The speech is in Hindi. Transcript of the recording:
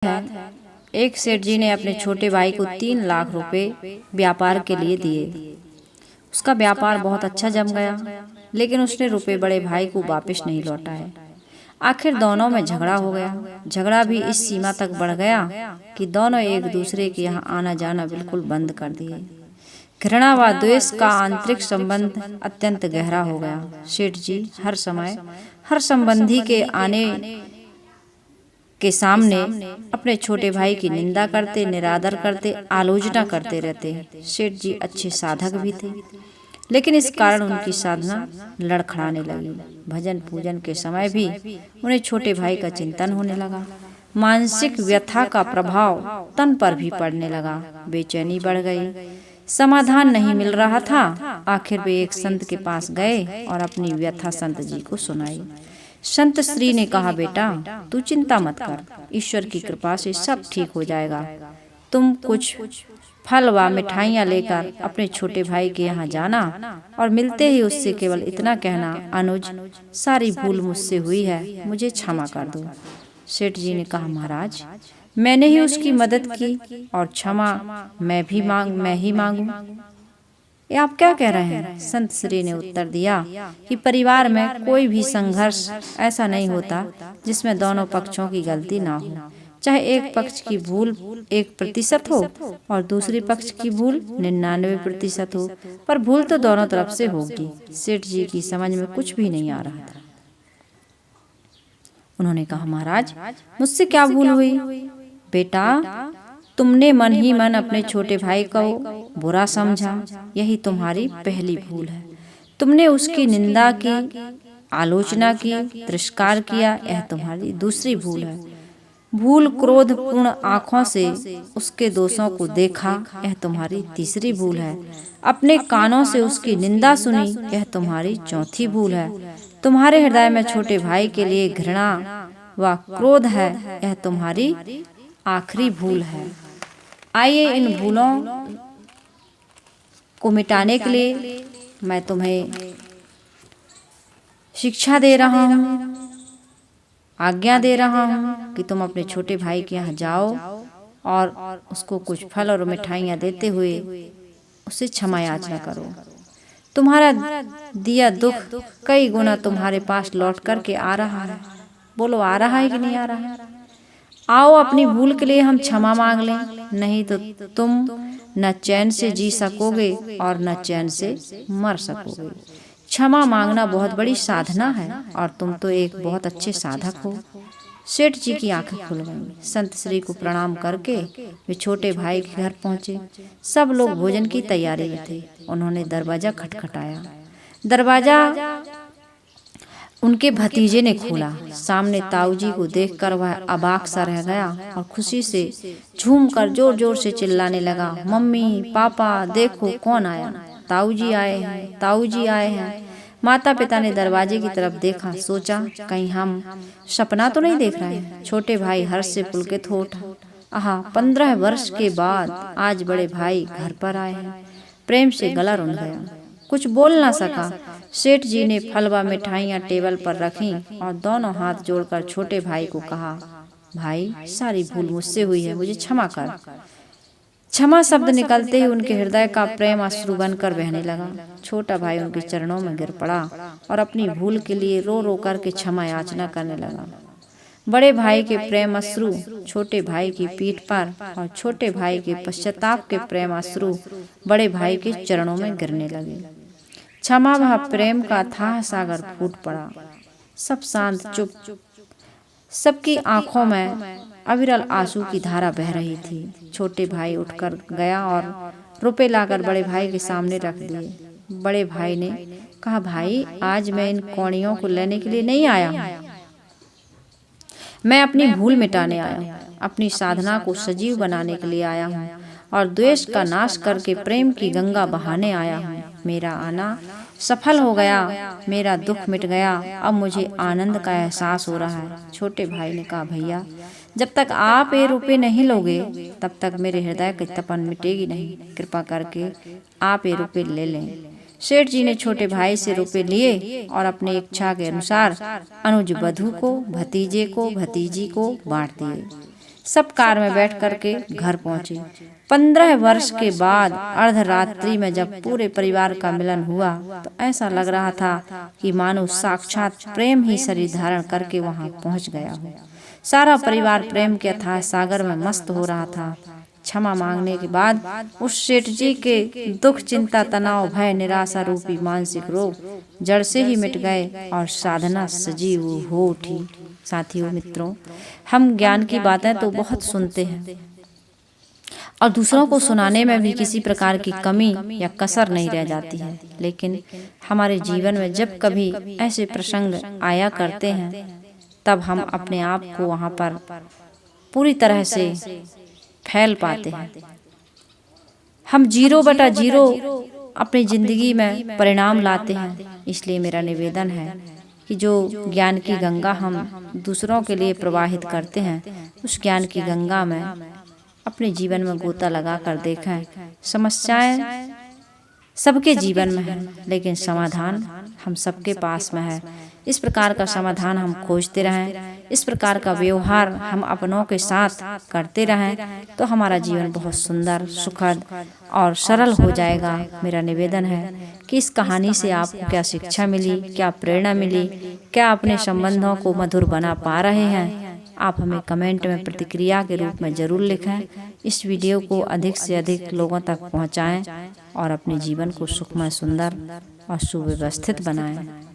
है, एक सेठ जी ने अपने छोटे भाई को 3 लाख रुपए व्यापार के लिए दिए। उसका व्यापार बहुत अच्छा जम गया, लेकिन उसने रुपए बड़े भाई को वापस नहीं लौटाए। आखिर दोनों में झगड़ा हो गया। झगड़ा भी इस सीमा तक बढ़ गया कि दोनों एक दूसरे के यहाँ आना जाना बिल्कुल बंद कर दिए। घृणा व द्वेष का आंतरिक संबंध अत्यंत गहरा हो गया। सेठ जी हर समय हर संबंधी के आने के सामने अपने छोटे भाई की निंदा करते, निरादर करते, आलोचना करते रहते। सेठ जी अच्छे साधक भी थे, लेकिन इस कारण उनकी साधना लड़खड़ाने लगी। भजन पूजन के समय भी उन्हें छोटे भाई का चिंतन होने लगा। मानसिक व्यथा का प्रभाव तन पर भी पड़ने लगा। बेचैनी बढ़ गई, समाधान नहीं मिल रहा था। आखिर वे एक संत के पास गए और अपनी व्यथा संत जी को सुनाई। संत श्री ने कहा, बेटा तू चिंता मत कर, ईश्वर की कृपा से सब ठीक हो जाएगा। तुम कुछ फल व मिठाइयाँ लेकर अपने छोटे भाई के यहाँ जाना और मिलते ही उससे केवल इतना कहना, अनुज सारी भूल मुझसे हुई है, मुझे क्षमा कर दो। सेठ जी ने कहा, महाराज मैंने ही उसकी मदद की और क्षमा मैं ही मांगू। ये आप क्या कह रहे हैं? संत श्री ने उत्तर दिया कि परिवार में कोई भी संघर्ष ऐसा नहीं होता जिसमें दोनों पक्षों की गलती ना हो। चाहे एक पक्ष की भूल 1% हो और दूसरी पक्ष की भूल 99% हो, पर भूल तो दोनों तरफ से होगी। सेठ जी की समझ में कुछ भी नहीं आ रहा था। उन्होंने कहा, महाराज मुझसे क्या भूल हुई? बेटा तुमने मन ही मन अपने छोटे भाई को बुरा समझा, यही तुम्हारी पहली भूल है। तुमने उसकी निंदा की, आलोचना की, तिरस्कार किया, यह तुम्हारी दूसरी भूल है। भूल क्रोधपूर्ण आंखों से उसके दोषों को देखा, यह तुम्हारी तीसरी भूल है। अपने कानों से उसकी निंदा सुनी, यह तुम्हारी चौथी भूल है। तुम्हारे हृदय में छोटे भाई के लिए घृणा व क्रोध है, यह तुम्हारी आखिरी भूल है। आइए इन भूलों को मिटाने के लिए मैं तुम्हें शिक्षा दे रहा हूँ, आज्ञा दे रहा हूँ कि तुम अपने छोटे भाई के यहाँ जाओ और उसको कुछ फल और मिठाइयाँ देते हुए उससे क्षमा याचना करो। तुम्हारा दिया दुख कई गुना तुम्हारे पास लौट करके आ रहा है। बोलो, आ रहा है कि नहीं आ रहा है? आओ अपनी भूल के लिए हम क्षमा मांग लें, नहीं तो तुम न चैन से जी सकोगे और न चैन से मर सकोगे। क्षमा मांगना बहुत बड़ी साधना है और तुम तो एक बहुत अच्छे साधक हो। सेठ जी की आंखें खुल गईं। संत श्री को प्रणाम करके वे छोटे भाई के घर पहुंचे। सब लोग भोजन की तैयारी में थे। उन्होंने दरवाजा खटखटाया। दरवाजा उनके भतीजे ने खोला। सामने ताऊ जी को देखकर वह अबाक सा रह गया और खुशी से झूमकर जोर जोर से चिल्लाने लगा, मम्मी पापा देखो कौन आया, ताऊ जी आए हैं, ताऊ जी आए हैं। माता पिता ने दरवाजे की तरफ देखा, सोचा कहीं हम सपना तो नहीं देख रहे हैं। छोटे भाई हर्ष से पुलकित हो उठा। आहा, 15 वर्ष के बाद आज बड़े भाई घर पर आए हैं। प्रेम से गला रुंध गया, कुछ बोल ना सका। सेठ जी ने फल व मिठाइयाँ टेबल पर रखी और दोनों हाथ जोड़कर छोटे भाई को कहा, भाई सारी भूल मुझसे हुई है, मुझे क्षमा कर। क्षमा शब्द निकलते ही उनके हृदय का प्रेम अश्रु बनकर बहने लगा। छोटा भाई उनके चरणों में गिर पड़ा और अपनी भूल के लिए रो रो करके क्षमा याचना करने लगा। बड़े भाई के प्रेम अश्रु छोटे भाई की पीठ पर और छोटे भाई के पश्चाताप के प्रेम अश्रु बड़े भाई के चरणों में गिरने लगे। क्षमा व प्रेम का अथाह सागर फूट पड़ा। सब शांत चुप। सबकी आंखों में अविरल आंसू की धारा बह रही थी। छोटे भाई उठकर गया और रुपए लाकर बड़े भाई के सामने रख दिए। बड़े भाई ने कहा, भाई आज मैं इन कौड़ियों को लेने के लिए नहीं आया हूँ, मैं अपनी भूल मिटाने आया हूँ, अपनी साधना को सजीव बनाने के लिए आया हूँ और द्वेष का नाश करके प्रेम की गंगा बहाने आया हूँ। मेरा आना सफल हो गया, मेरा दुख मिट गया, अब मुझे आनंद का एहसास हो रहा है। छोटे भाई ने कहा, भैया जब तक आप ये रुपए नहीं लोगे तब तक मेरे हृदय की तपन मिटेगी नहीं, कृपा करके आप ये रुपए ले लें। सेठ जी ने छोटे भाई से रुपए लिए और अपनी इच्छा के अनुसार अनुज वधू को, भतीजे को, भतीजी को बांट दिए। सब कार में बैठ करके घर पहुंचे। 15 वर्ष के बाद अर्धरात्रि में जब पूरे परिवार का मिलन हुआ तो ऐसा लग रहा था कि मानो साक्षात प्रेम ही शरीर धारण करके वहां पहुंच गया हो। सारा परिवार प्रेम के अथाह सागर में मस्त हो रहा था। क्षमा मांगने के बाद उस सेठ जी के दुख, चिंता, तनाव, भय, निराशा रूपी मानसिक रोग जड़ से ही मिट गए और साधना सजीव हो उठी। साथियों, मित्रों, हम ज्ञान की बातें तो बहुत सुनते हैं और दूसरों को सुनाने में भी किसी प्रकार की कमी या कसर नहीं रह जाती है, लेकिन हमारे जीवन में जब कभी ऐसे प्रसंग आया करते हैं तब हम अपने आप को वहाँ पर पूरी तरह से फैल पाते हैं। हम 0/0 अपनी जिंदगी में परिणाम लाते हैं। इसलिए मेरा निवेदन है कि जो ज्ञान की गंगा हम दूसरों के लिए प्रवाहित करते हैं, उस ज्ञान की गंगा में अपने जीवन में गोता लगा कर देखें। समस्याएं सबके जीवन में है, लेकिन समाधान हम सबके पास में है। इस प्रकार का समाधान हम खोजते रहें, इस प्रकार का व्यवहार हम अपनों के साथ करते रहें तो हमारा जीवन बहुत सुंदर, सुखद और सरल हो जाएगा। मेरा निवेदन है कि इस कहानी से आपको क्या शिक्षा मिली, क्या प्रेरणा मिली, क्या अपने संबंधों को मधुर बना पा रहे हैं, आप हमें कमेंट में प्रतिक्रिया के रूप में ज़रूर लिखें। इस वीडियो को अधिक से अधिक लोगों तक पहुंचाएं और अपने जीवन को सुखमय, सुंदर और सुव्यवस्थित बनाएं।